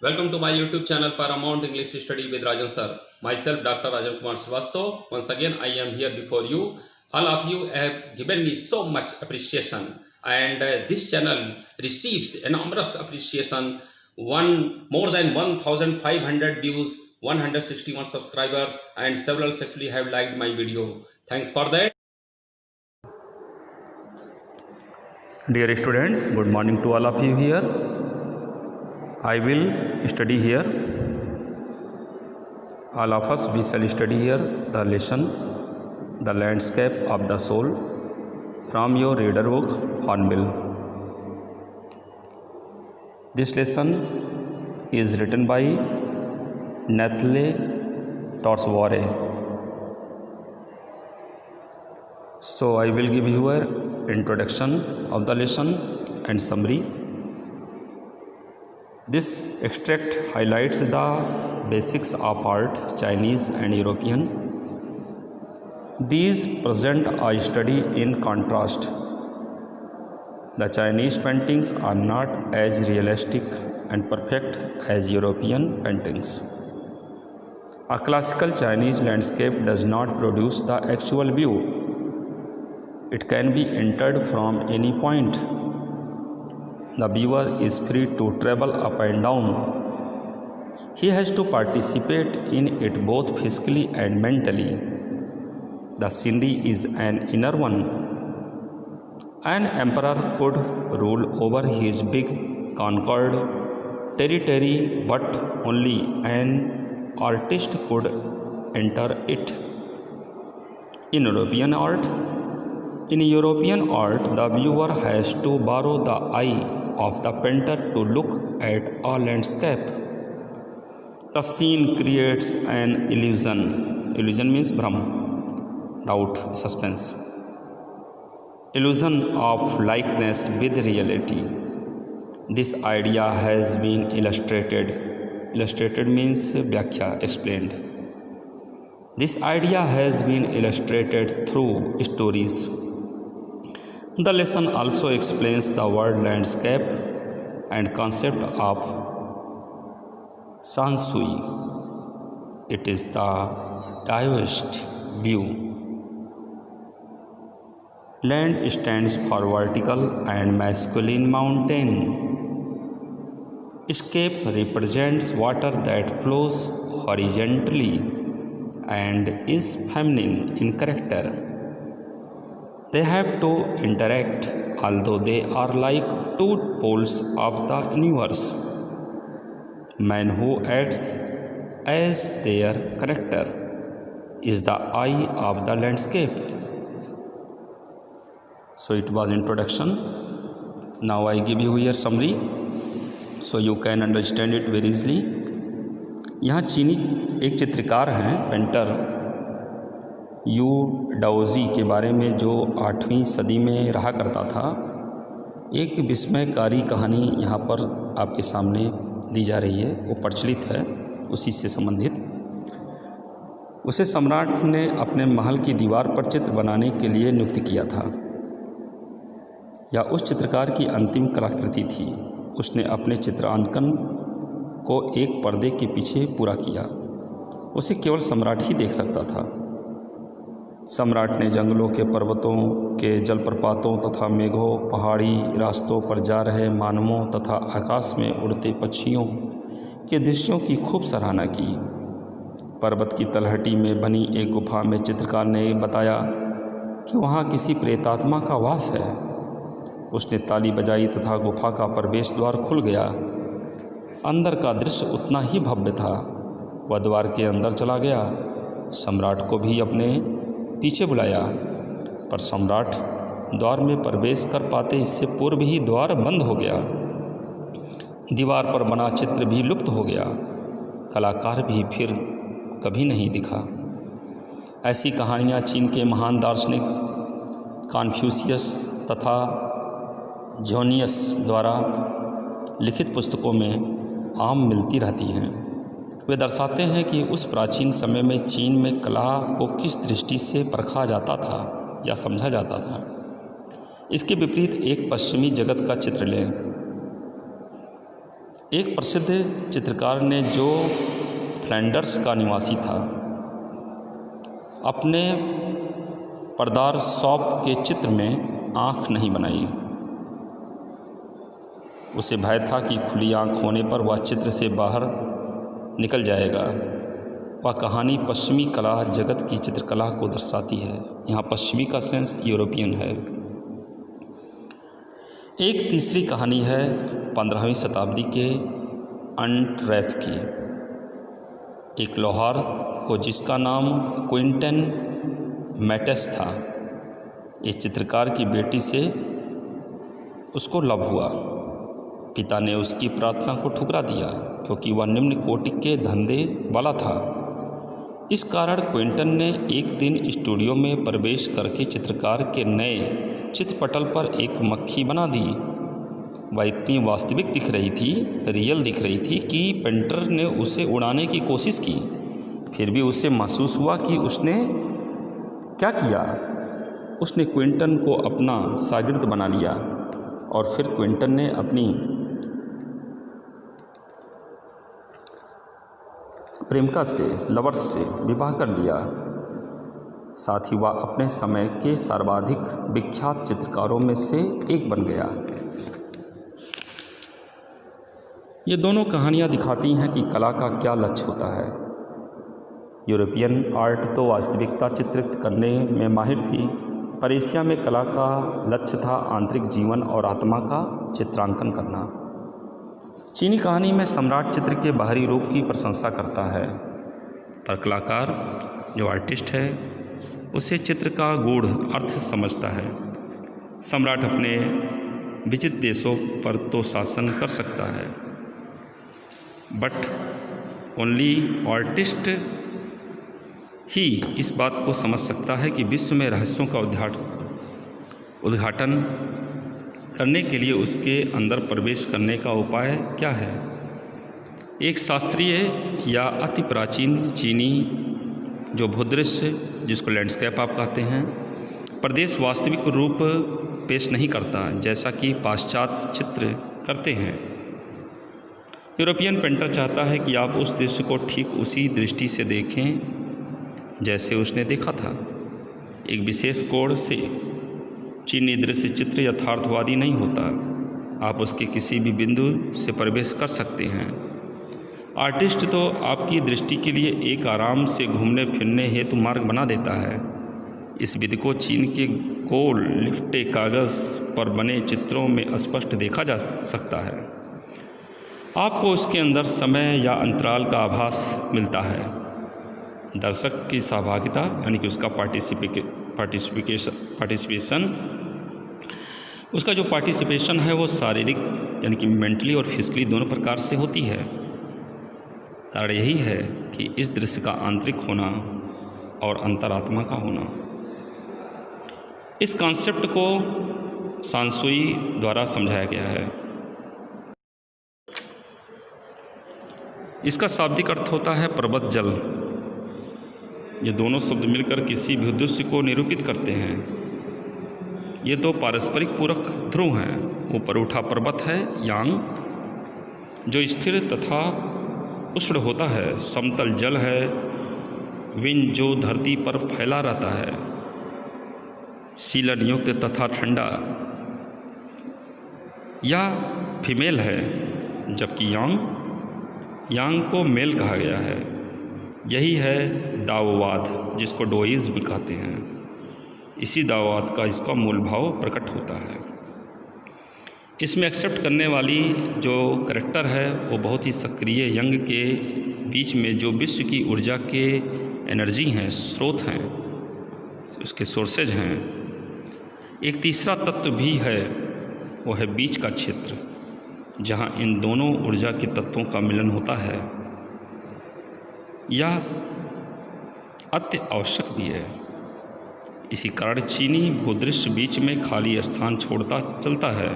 Welcome to my YouTube channel Paramount English Study with Rajan Sir. Myself Dr. Rajan Kumar Srivastav. Once again I am here before you. All of you have given me so much appreciation and this channel receives enormous appreciation. More than 1500 views, 161 subscribers and several actually have liked my video. Thanks for that. Dear students, good morning to all of you here. I will study here. All of us we shall study here the lesson The Landscape of the Soul from your reader book Hornbill. This lesson is written by Nathalie Torsvore. So I will give you an introduction of the lesson and summary. This extract highlights the basics of art, Chinese and European. These present a study in contrast. The Chinese paintings are not as realistic and perfect as European paintings. A classical Chinese landscape does not produce the actual view. It can be entered from any point. The viewer is free to travel up and down. He has to participate in it both physically and mentally. The scenery is an inner one. An emperor could rule over his big conquered territory, but only an artist could enter it. In European art, the viewer has to borrow the eye of the painter to look at a landscape. The scene creates an illusion. Illusion means bhram, doubt, suspense. Illusion of likeness with reality. This idea has been illustrated. Illustrated means vyakhya, explained. This idea has been illustrated through stories. The lesson also explains the word landscape and concept of sansui. It is the diverse view. Land stands for vertical and masculine mountain. Scape represents water that flows horizontally and is feminine in character. They have to interact, although they are like two poles of the universe. Man who acts as their character is the eye of the landscape. So it was introduction. Now I give you here summary so you can understand it very easily. यहाँ चीनी एक चित्रकार हैं, painter you डाओजी के बारे में जो 8वीं सदी में रहा करता था। एक विस्मयकारी कहानी यहाँ पर आपके सामने दी जा रही है, वो प्रचलित है, उसी से संबंधित। उसे सम्राट ने अपने महल की दीवार पर चित्र बनाने के लिए नियुक्त किया था। यह उस चित्रकार की अंतिम कलाकृति थी। उसने अपने चित्रांकन को एक पर्दे के पीछे पूरा किया। उसे केवल सम्राट ही देख सकता था। सम्राट ने जंगलों के, पर्वतों के, जलप्रपातों तथा मेघों, पहाड़ी रास्तों पर जा रहे मानवों तथा आकाश में उड़ते पक्षियों के दृश्यों की खूब सराहना की। पर्वत की तलहटी में बनी एक गुफा में चित्रकार ने बताया कि वहाँ किसी प्रेतात्मा का वास है। उसने ताली बजाई तथा गुफा का प्रवेश द्वार खुल गया। अंदर का दृश्य उतना ही भव्य था। वह द्वार के अंदर चला गया। सम्राट को भी अपने पीछे बुलाया, पर सम्राट द्वार में प्रवेश कर पाते इससे पूर्व ही द्वार बंद हो गया। दीवार पर बना चित्र भी लुप्त हो गया। कलाकार भी फिर कभी नहीं दिखा। ऐसी कहानियाँ चीन के महान दार्शनिक कन्फ्यूशियस तथा जोनियस द्वारा लिखित पुस्तकों में आम मिलती रहती हैं। वे दर्शाते हैं कि उस प्राचीन समय में चीन में कला को किस दृष्टि से परखा जाता था या समझा जाता था। इसके विपरीत एक पश्चिमी जगत का चित्र लें। एक प्रसिद्ध चित्रकार ने जो फ्लैंडर्स का निवासी था, अपने पर्दार शॉप के चित्र में आँख नहीं बनाई। उसे भय था कि खुली आँख होने पर वह चित्र से बाहर निकल जाएगा। वह कहानी पश्चिमी कला जगत की चित्रकला को दर्शाती है। यहाँ पश्चिमी का सेंस यूरोपियन है। एक तीसरी कहानी है 15वीं शताब्दी के एंट्रेफ की, एक लोहार को जिसका नाम क्विंटन मैटस था। इस चित्रकार की बेटी से उसको लव हुआ। पिता ने उसकी प्रार्थना को ठुकरा दिया क्योंकि वह निम्न कोटि के धंधे वाला था। इस कारण क्विंटन ने एक दिन स्टूडियो में प्रवेश करके चित्रकार के नए चित्रपटल पर एक मक्खी बना दी। वह इतनी वास्तविक दिख रही थी, रियल दिख रही थी कि पेंटर ने उसे उड़ाने की कोशिश की। फिर भी उसे महसूस हुआ कि उसने क्या किया। उसने क्विंटन को अपना शागिर्द बना लिया और फिर क्विंटन ने अपनी प्रेमिका से, लवर्स से विवाह कर लिया। साथ ही वह अपने समय के सर्वाधिक विख्यात चित्रकारों में से एक बन गया। ये दोनों कहानियाँ दिखाती हैं कि कला का क्या लक्ष्य होता है। यूरोपियन आर्ट तो वास्तविकता चित्रित करने में माहिर थी, पर एशिया में कला का लक्ष्य था आंतरिक जीवन और आत्मा का चित्रांकन करना। चीनी कहानी में सम्राट चित्र के बाहरी रूप की प्रशंसा करता है, पर कलाकार जो आर्टिस्ट है उसे चित्र का गूढ़ अर्थ समझता है। सम्राट अपने विजित देशों पर तो शासन कर सकता है, बट ओनली आर्टिस्ट ही इस बात को समझ सकता है कि विश्व में रहस्यों का उद्घाटन करने के लिए उसके अंदर प्रवेश करने का उपाय क्या है। एक शास्त्रीय या अति प्राचीन चीनी जो भूदृश्य, जिसको लैंडस्केप आप कहते हैं, प्रदेश वास्तविक रूप पेश नहीं करता जैसा कि पाश्चात्य चित्र करते हैं। यूरोपियन पेंटर चाहता है कि आप उस दृश्य को ठीक उसी दृष्टि से देखें जैसे उसने देखा था। एक विशेष कोण से चीनी दृश्य चित्र यथार्थवादी नहीं होता। आप उसके किसी भी बिंदु से प्रवेश कर सकते हैं। आर्टिस्ट तो आपकी दृष्टि के लिए एक आराम से घूमने फिरने हेतु मार्ग बना देता है। इस विधि को चीन के गोल लिपटे कागज़ पर बने चित्रों में स्पष्ट देखा जा सकता है। आपको उसके अंदर समय या अंतराल का आभास मिलता है। दर्शक की सहभागिता यानी कि उसका पार्टिसिपेशन है वो शारीरिक यानी कि मेंटली और फिजिकली दोनों प्रकार से होती है। कारण यही है कि इस दृश्य का आंतरिक होना और अंतरात्मा का होना। इस कॉन्सेप्ट को सांसुई द्वारा समझाया गया है। इसका शाब्दिक अर्थ होता है पर्वत जल। ये दोनों शब्द मिलकर किसी भी दृश्य को निरूपित करते हैं। ये दो पारस्परिक पूरक ध्रुव हैं। ऊपर उठा पर्वत है यांग, जो स्थिर तथा उष्ण होता है। समतल जल है विन, जो धरती पर फैला रहता है, शीलन युक्त तथा ठंडा। यह फीमेल है, जबकि यांग को मेल कहा गया है। यही है दाओवाद, जिसको डोइज़्म कहते हैं। इसी दाओवाद का इसका मूल भाव प्रकट होता है। इसमें एक्सेप्ट करने वाली जो करैक्टर है वो बहुत ही सक्रिय यंग के बीच में जो विश्व की ऊर्जा के एनर्जी हैं, स्रोत हैं, उसके सोर्सेज हैं। एक तीसरा तत्व भी है, वो है बीच का क्षेत्र, जहाँ इन दोनों ऊर्जा के तत्वों का मिलन होता है। यह अति आवश्यक भी है। इसी कारण चीनी भूदृश्य बीच में खाली स्थान छोड़ता चलता है।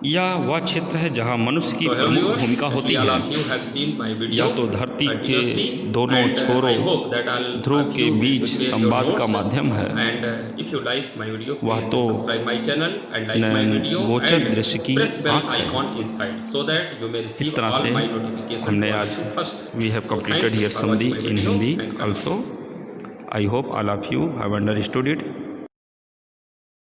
या वह क्षेत्र है जहाँ मनुष्य की So, hello प्रमुख viewers, भूमिका होती actually all है, of you have seen my video या तो धरती continuously, के दोनों and, I छोरों hope that all Dhruv of के you बीच prepare your संवाद का notes, माध्यम है। and if you like my video, वह please तो subscribe my channel and like my Nayan video गोचर and दृश्य की press bell आँख है। icon inside so that you may इस receive तरह all से my notification हमने आज notification first. We have So completed thanks here for Samdi watching my in video. Hindi Thanks a lot. also. I hope all of you have understood it.